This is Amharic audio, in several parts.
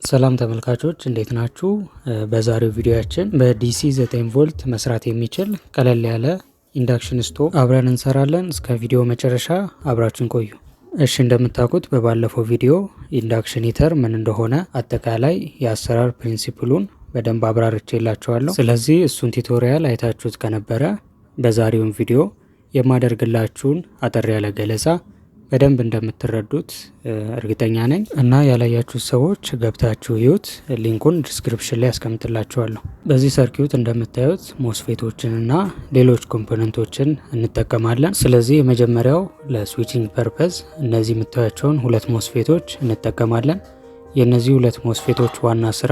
ሰላም ተመልካቾች እንዴት ናችሁ? በዛሬው ቪዲዮአችን በዲሲ 9 ቮልት መስራት የሚችል ቀለል ያለ ኢንዳክሽን ስቶቭ አብረን እንሰራለን። እስከ ቪዲዮ መጨረሻ አብራችን ቆዩ። እሺ እንደምታውቁት በባለፈው ቪዲዮ ኢንዳክሽን ሂተር ምን እንደሆነ አጠቃላይ የአሰራር ፕሪንሲፕሉን በደንብ አብራርቼላችኋለሁ። ስለዚህ እሱን ቱቶሪያል አይታችሁት ከነበረ በዛሬውን ቪዲዮ የማደርግላችሁን አጠር ያለ ገለጻ በደንብ እንደምትረዱት እርግጠኛ ነኝ እና ያላያችሁት ሰዎች ገብታችሁ ይዩት። ሊንኩን ዲስክሪፕሽን ላይ አስቀምጥላችኋለሁ። በዚህ ሰርኪዩት እንደምታዩት ሞስፌቶችን እና ሌሎች ኮምፖነንቶችን እንጠቀማለን። ስለዚህ የመጀመሪያው ለስዊቺንግ ፐርፐዝ እነዚህ የምታዩቸውን ሁለት ሞስፌቶች እንጠቀማለን። የእነዚህ ሁለት ሞስፌቶች ዋና ስራ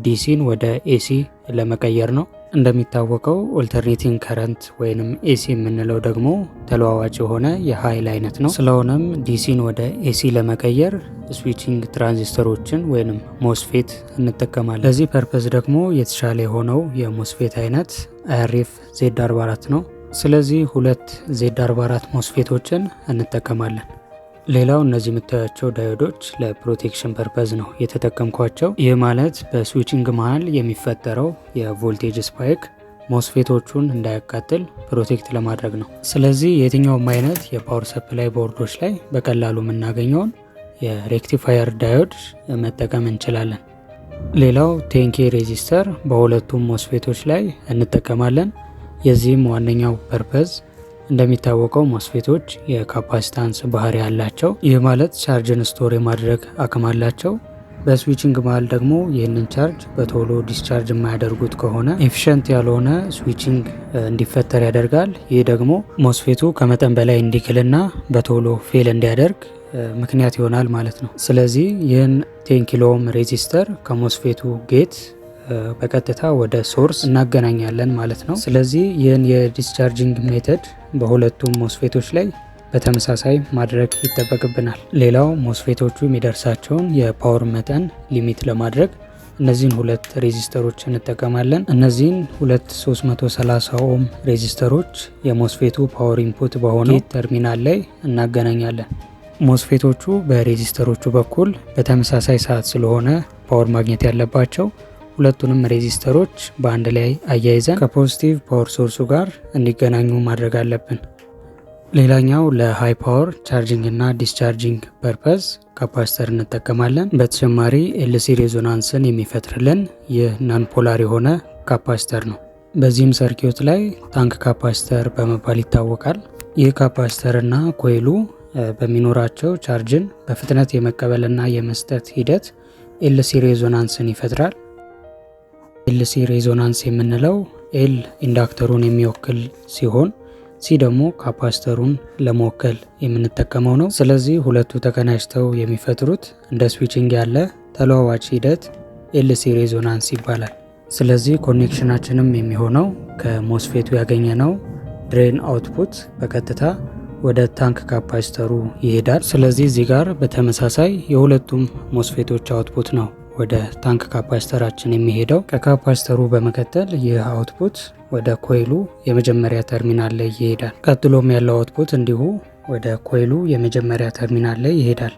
ዲሲን ወደ ኤሲ ለመቀየር ነው። እንደሚታወቀው ኦልተርኔቲንግ ከረንት ወይንም ኤሲ የምንለው ደግሞ ተለዋዋጭ የሆነ የኃይል አይነት ነው። ስለሆነም ዲሲን ወደ ኤሲ ለመቀየር ስዊቺንግ ትራንዚስተሮችን ወይንም ሞስፌት እንጠቀማለን። ለዚህ ፐርፐዝ ደግሞ የተሻለ የሆነው የሞስፌት አይነት አይአርኤፍ ዜድ44 ነው። ስለዚህ ሁለት ዜድ44 ሞስፌቶችን እንጠቀማለን። ሌላው እነዚህ የምታያቸው ዳዮዶች ለፕሮቴክሽን ፐርፐዝ ነው የተጠቀምኳቸው። ይህ ማለት በስዊቺንግ መሃል የሚፈጠረው የቮልቴጅ ስፓይክ ሞስፌቶቹን እንዳያቃጥል ፕሮቴክት ለማድረግ ነው። ስለዚህ የትኛውም አይነት የፓወር ሰፕላይ ቦርዶች ላይ በቀላሉ የምናገኘውን የሬክቲፋየር ዳዮድ መጠቀም እንችላለን። ሌላው ቴንኬ ሬዚስተር በሁለቱም ሞስፌቶች ላይ እንጠቀማለን። የዚህም ዋነኛው ፐርፐዝ እንደሚታወቀው ሞስፌቶች የካፓሲታንስ ባህሪ ያላቸው፣ ይህ ማለት ቻርጅን ስቶር የማድረግ አቅም አላቸው። በስዊቺንግ መሃል ደግሞ ይህንን ቻርጅ በቶሎ ዲስቻርጅ የማያደርጉት ከሆነ ኤፊሽንት ያልሆነ ስዊቺንግ እንዲፈጠር ያደርጋል። ይህ ደግሞ ሞስፌቱ ከመጠን በላይ እንዲክልና በቶሎ ፌል እንዲያደርግ ምክንያት ይሆናል ማለት ነው። ስለዚህ ይህን 10 ኪሎ ኦhm ሬዚስተር ከሞስፌቱ ጌት በቀጥታ ወደ ሶርስ እናገናኛለን ማለት ነው። ስለዚህ ይህን የዲስቻርጂንግ ሜተድ በሁለቱም ሞስፌቶች ላይ በተመሳሳይ ማድረግ ይጠበቅብናል። ሌላው ሞስፌቶቹ የሚደርሳቸውን የፓወር መጠን ሊሚት ለማድረግ እነዚህን ሁለት ሬዚስተሮች እንጠቀማለን። እነዚህን ሁለት 330 ኦhm ሬዚስተሮች የሞስፌቱ ፓወር ኢንፑት በሆነው ተርሚናል ላይ እናገናኛለን። ሞስፌቶቹ በሬዚስተሮቹ በኩል በተመሳሳይ ሰዓት ስለሆነ ፓወር ማግኘት ያለባቸው ሁለቱንም ሬዚስተሮች በአንድ ላይ አያይዘን ከፖዚቲቭ ፓወር ሶርሱ ጋር እንዲገናኙ ማድረግ አለብን። ሌላኛው ለሃይ ፓወር ቻርጂንግ እና ዲስቻርጂንግ ፐርፐዝ ካፓሲተር እንጠቀማለን። በተጨማሪ ኤልሲ ሬዞናንስን የሚፈጥርልን ይህ ናን ፖላር የሆነ ካፓሲተር ነው። በዚህም ሰርኪዩት ላይ ታንክ ካፓሲተር በመባል ይታወቃል። ይህ ካፓሲተር እና ኮይሉ በሚኖራቸው ቻርጅን በፍጥነት የመቀበልና የመስጠት ሂደት ኤልሲ ሬዞናንስን ይፈጥራል። ኤልሲ ሬዞናንስ የምንለው ኤል ኢንዳክተሩን የሚወክል ሲሆን ሲ ደግሞ ካፓሲተሩን ለመወከል የምንጠቀመው ነው። ስለዚህ ሁለቱ ተቀናጅተው የሚፈጥሩት እንደ ስዊቺንግ ያለ ተለዋዋጭ ሂደት ኤልሲ ሬዞናንስ ይባላል። ስለዚህ ኮኔክሽናችንም የሚሆነው ከሞስፌቱ ያገኘነው ድሬን አውትፑት በቀጥታ ወደ ታንክ ካፓሲተሩ ይሄዳል። ስለዚህ እዚህ ጋር በተመሳሳይ የሁለቱም ሞስፌቶች አውትፑት ነው ወደ ታንክ ካፓሲተራችን የሚሄደው። ከካፓሲተሩ በመቀጠል ይህ አውትፑት ወደ ኮይሉ የመጀመሪያ ተርሚናል ላይ ይሄዳል። ቀጥሎም ያለው አውትፑት እንዲሁ ወደ ኮይሉ የመጀመሪያ ተርሚናል ላይ ይሄዳል።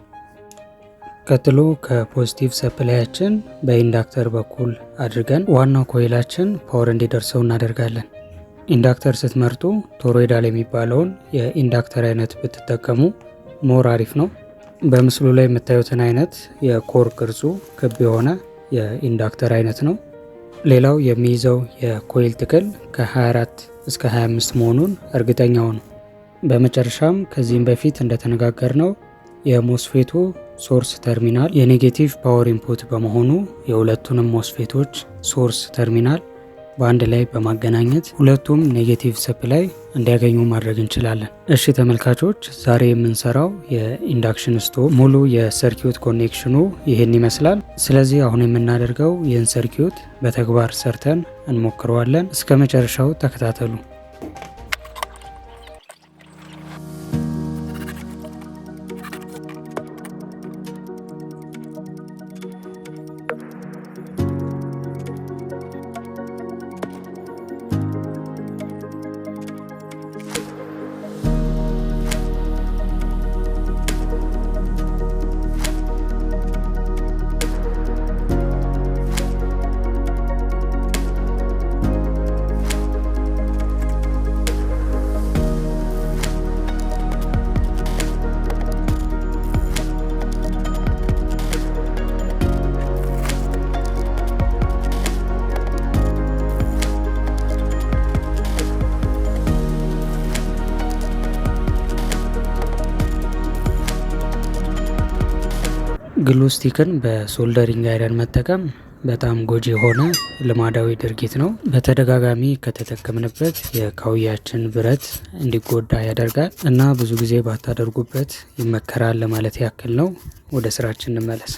ቀጥሎ ከፖዚቲቭ ሰፕላያችን በኢንዳክተር በኩል አድርገን ዋናው ኮይላችን ፓወር እንዲደርሰው እናደርጋለን። ኢንዳክተር ስትመርጡ ቶሮይዳል የሚባለውን የኢንዳክተር አይነት ብትጠቀሙ ሞር አሪፍ ነው። በምስሉ ላይ የምታዩትን አይነት የኮር ቅርጹ ክብ የሆነ የኢንዳክተር አይነት ነው። ሌላው የሚይዘው የኮይል ጥቅል ከ24 እስከ 25 መሆኑን እርግጠኛው ነው። በመጨረሻም ከዚህም በፊት እንደተነጋገርነው የሞስፌቱ ሶርስ ተርሚናል የኔጌቲቭ ፓወር ኢንፑት በመሆኑ የሁለቱንም ሞስፌቶች ሶርስ ተርሚናል በአንድ ላይ በማገናኘት ሁለቱም ኔጌቲቭ ሰፕላይ እንዲያገኙ ማድረግ እንችላለን። እሺ ተመልካቾች ዛሬ የምንሰራው የኢንዳክሽን ስቶቭ ሙሉ የሰርኪዩት ኮኔክሽኑ ይህን ይመስላል። ስለዚህ አሁን የምናደርገው ይህን ሰርኪዩት በተግባር ሰርተን እንሞክረዋለን። እስከ መጨረሻው ተከታተሉ። ግሉ ስቲክን በሶልደሪንግ አይረን መጠቀም በጣም ጎጂ የሆነ ልማዳዊ ድርጊት ነው። በተደጋጋሚ ከተጠቀምንበት የካውያችን ብረት እንዲጎዳ ያደርጋል እና ብዙ ጊዜ ባታደርጉበት ይመከራል ለማለት ያክል ነው። ወደ ስራችን እንመለስ።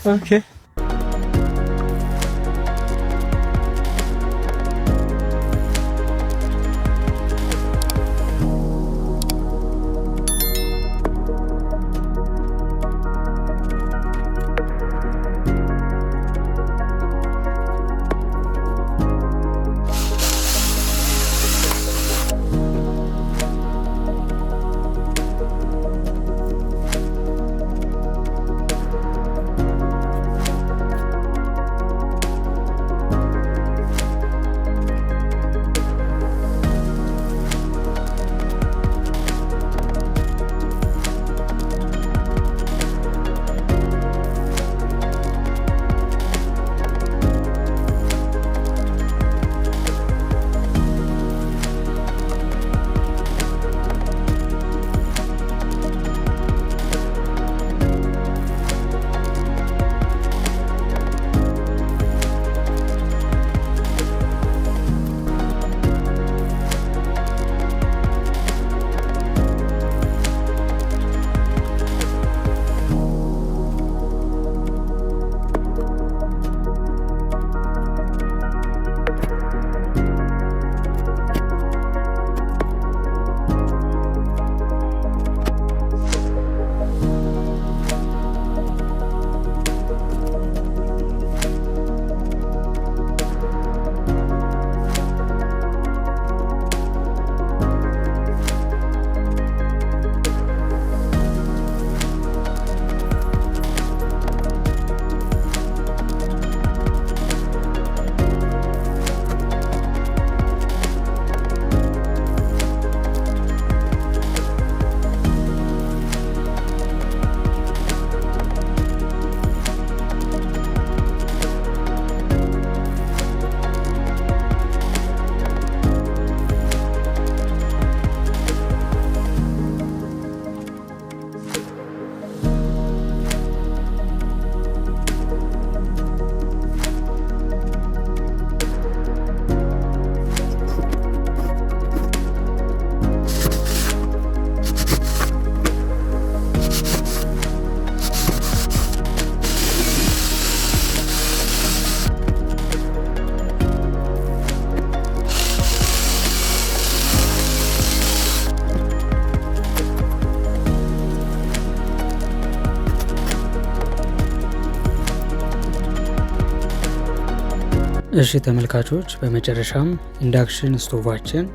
እሺ ተመልካቾች፣ በመጨረሻም ኢንዳክሽን ስቶቫችን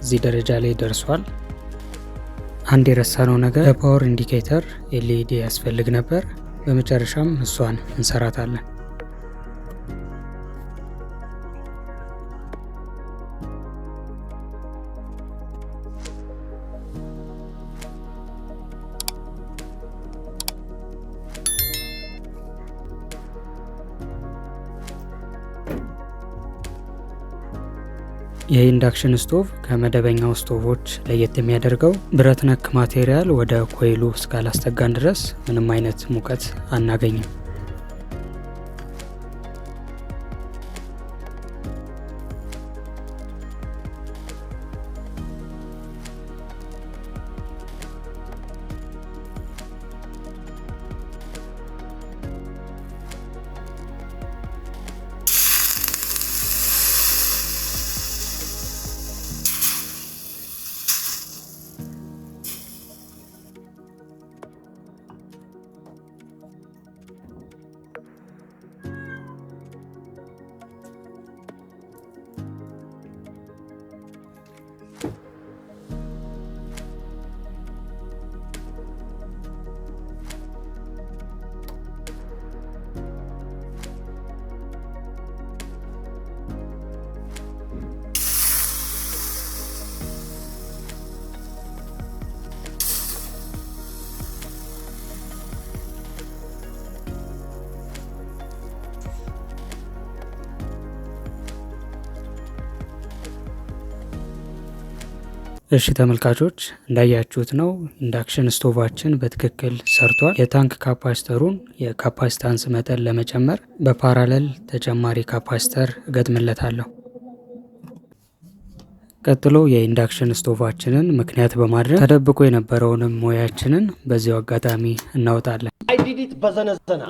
እዚህ ደረጃ ላይ ደርሷል። አንድ የረሳነው ነገር ለፓወር ኢንዲኬተር ኤልኢዲ ያስፈልግ ነበር። በመጨረሻም እሷን እንሰራታለን። የኢንዳክሽን ስቶቭ ከመደበኛው ስቶቮች ለየት የሚያደርገው ብረት ነክ ማቴሪያል ወደ ኮይሉ እስካላስጠጋን ድረስ ምንም አይነት ሙቀት አናገኝም። እሺ ተመልካቾች እንዳያችሁት ነው ኢንዳክሽን ስቶቫችን በትክክል ሰርቷል። የታንክ ካፓሲተሩን የካፓሲታንስ መጠን ለመጨመር በፓራለል ተጨማሪ ካፓሲተር እገጥምለታለሁ። ቀጥሎ የኢንዳክሽን ስቶቫችንን ምክንያት በማድረግ ተደብቆ የነበረውንም ሞያችንን በዚሁ አጋጣሚ እናወጣለን። በዘነዘና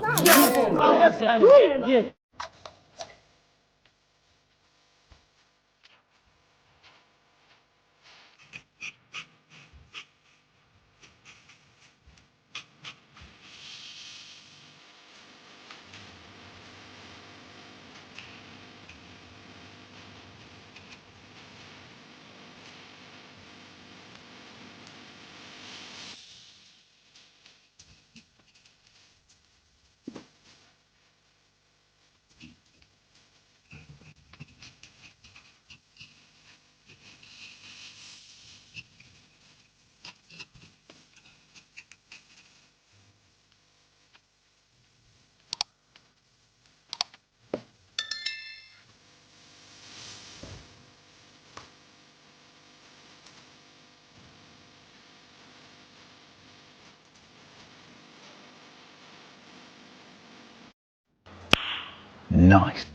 Nice.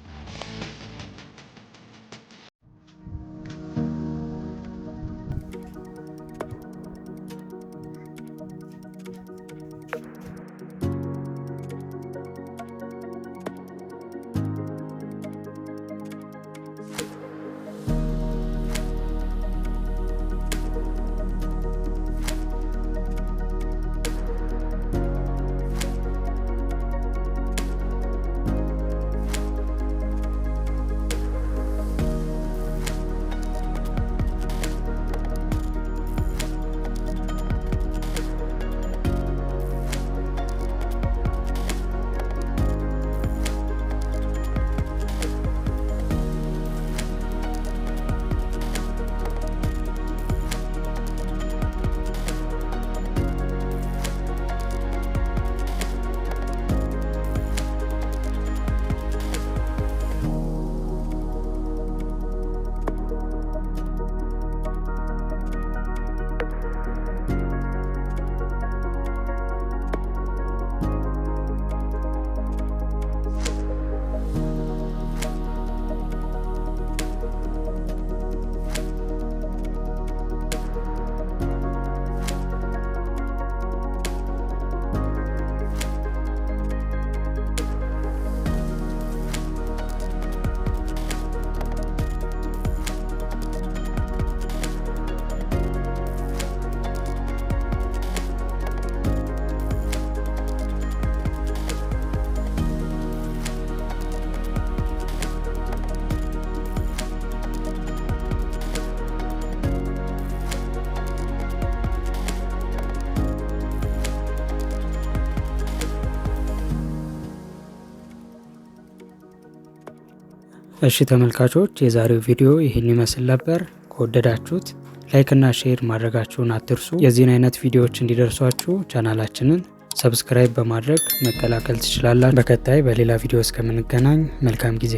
እሺ ተመልካቾች የዛሬው ቪዲዮ ይህን ይመስል ነበር። ከወደዳችሁት ላይክ እና ሼር ማድረጋችሁን አትርሱ። የዚህን አይነት ቪዲዮዎች እንዲደርሷችሁ ቻናላችንን ሰብስክራይብ በማድረግ መቀላቀል ትችላላችሁ። በቀጣይ በሌላ ቪዲዮ እስከምንገናኝ መልካም ጊዜ